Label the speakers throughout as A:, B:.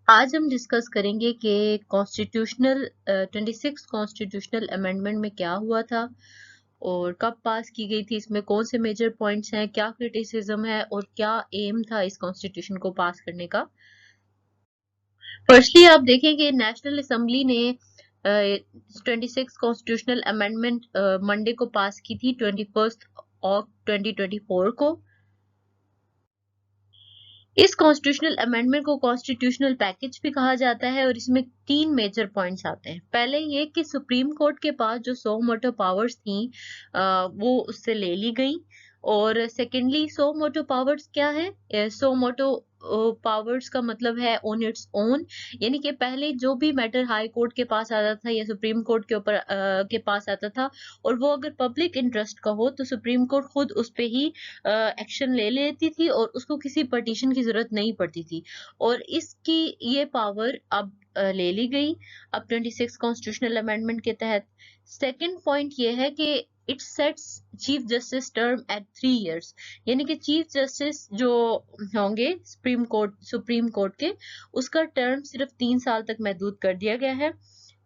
A: आज हम डिस्कस करेंगे कि कॉन्स्टिट्यूशनल 26 कॉन्स्टिट्यूशनल अमेंडमेंट में क्या हुआ था और कब पास की गई थी, इसमें कौन से मेजर पॉइंट्स हैं, क्या क्रिटिसिज्म है और क्या एम था इस कॉन्स्टिट्यूशन को पास करने का। फर्स्टली आप देखें कि नेशनल असेंबली ने 26 कॉन्स्टिट्यूशनल अमेंडमेंट मंडे को पास की थी 21 ऑफ 2024 को। इस कॉन्स्टिट्यूशनल अमेंडमेंट को कॉन्स्टिट्यूशनल पैकेज भी कहा जाता है और इसमें तीन मेजर पॉइंट्स आते हैं। पहले ये कि सुप्रीम कोर्ट के पास जो सो मोटो पावर्स थी वो उससे ले ली गई। और सेकेंडली सो मोटो पावर्स क्या है? सो मोटो पावर्स का मतलब है ऑन इट्स ओन, यानी कि पहले जो भी मैटर हाई कोर्ट के पास आता था या सुप्रीम कोर्ट के ऊपर के पास आता था और वो अगर पब्लिक इंटरेस्ट का हो तो सुप्रीम कोर्ट खुद उस पे ही एक्शन ले लेती थी और उसको किसी पटिशन की जरूरत नहीं पड़ती थी। और इसकी ये पावर अब ले ली गई अब 26 कॉन्स्टिट्यूशनल अमेंडमेंट के तहत। सेकंड पॉइंट ये है कि it sets chief justice term at 3 years, यानी कि चीफ जस्टिस जो होंगे सुप्रीम कोर्ट के, उसका टर्म सिर्फ 3 साल तक महदूद कर दिया गया है।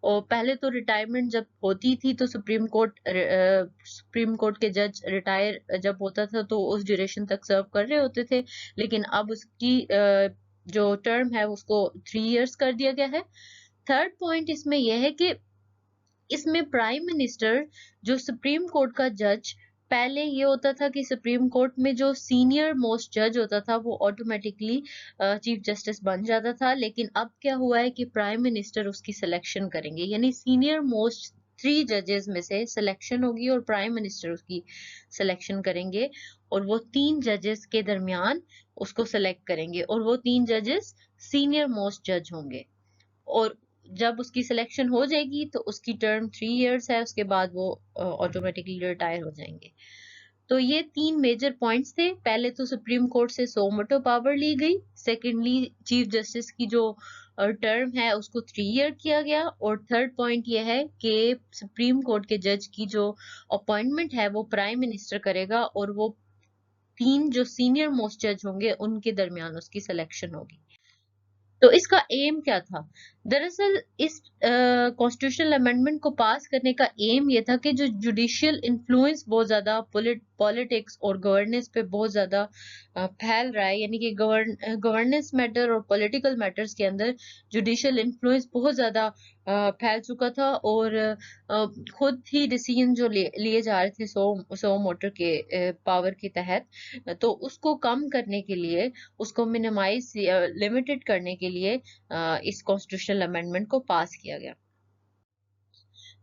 A: और पहले तो रिटायरमेंट जब होती थी तो सुप्रीम कोर्ट के जज रिटायर जब होता था तो उस ड्यूरेशन तक सर्व कर रहे होते थे, लेकिन अब उसकी जो टर्म है उसको 3 इयर्स कर दिया गया है। थर्ड पॉइंट इसमें यह है कि इसमें प्राइम मिनिस्टर जो सुप्रीम कोर्ट का जज, पहले ये होता था कि सुप्रीम कोर्ट में जो सीनियर मोस्ट जज होता था वो ऑटोमेटिकली चीफ जस्टिस बन जाता था, लेकिन अब क्या हुआ है कि प्राइम मिनिस्टर उसकी सिलेक्शन करेंगे, यानी सीनियर मोस्ट 3 जजेस में से सिलेक्शन होगी और प्राइम मिनिस्टर उसकी सिलेक्शन करेंगे और वो 3 जजेस के दरमियान उसको सिलेक्ट करेंगे और वो 3 जजेस सीनियर मोस्ट जज होंगे। और जब उसकी सिलेक्शन हो जाएगी तो उसकी टर्म 3 इयर्स है, उसके बाद वो ऑटोमेटिकली रिटायर हो जाएंगे। तो ये तीन मेजर पॉइंट्स थे। पहले तो सुप्रीम कोर्ट से सो मोटो पावर ली गई, सेकेंडली चीफ जस्टिस की जो टर्म है उसको 3 ईयर किया गया और थर्ड पॉइंट ये है कि सुप्रीम कोर्ट के जज की जो अपॉइंटमेंट है वो प्राइम मिनिस्टर करेगा और वो 3 जो सीनियर मोस्ट जज होंगे उनके दरमियान उसकी सिलेक्शन होगी। तो इसका एम क्या था? दरअसल इस कॉन्स्टिट्यूशनल अमेंडमेंट को पास करने का एम ये था कि जो जुडिशियल इन्फ्लुएंस बहुत ज्यादा पॉलिटिक्स और गवर्नेंस पे बहुत ज्यादा फैल रहा है, यानी कि गवर्नेंस मैटर और पॉलिटिकल मैटर्स के अंदर जुडिशियल इन्फ्लुएंस बहुत ज्यादा फैल चुका था और खुद ही डिसीजन जो लिए जा रहे थे सो मोटर के पावर के तहत, तो उसको कम करने के लिए, उसको मिनिमाइज लिमिटेड करने के लिए इस कॉन्स्टिट्यूशनल अमेंडमेंट को पास किया गया।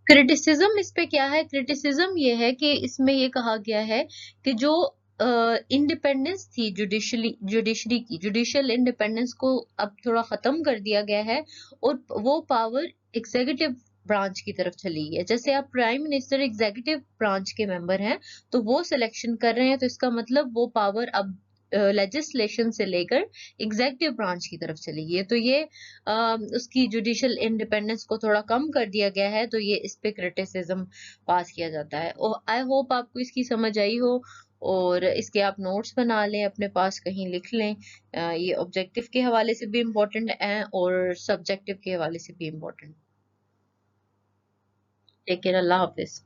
A: क्रिटिसिज्म इस पे क्या है? क्रिटिसिज्म ये है कि इसमें ये कहा गया है कि जो इंडिपेंडेंस थी जुडिशियल इंडिपेंडेंस को अब थोड़ा खत्म कर दिया गया है और वो पावर एग्जीक्यूटिव ब्रांच की तरफ चली है। जैसे आप प्राइम मिनिस्टर एग्जीक्यूटिव ब्रांच के मेंबर हैं तो वो सिलेक्शन कर रहे हैं, तो इसका मतलब वो पावर अब लेजिस्लेशन से लेकर एग्जीक्यूटिव ब्रांच की तरफ चली गई है। तो ये उसकी जुडिशियल इंडिपेंडेंस को थोड़ा कम कर दिया गया है, तो ये इस पे क्रिटिसिज्म पास किया जाता है। और आई होप आपको इसकी समझ आई हो और इसके आप नोट्स बना लें, अपने पास कहीं लिख लें। ये ऑब्जेक्टिव के हवाले से भी इम्पोर्टेंट है और सब्जेक्टिव के हवाले से भी इम्पोर्टेंट। टेक केयर, अल्लाह हाफिज।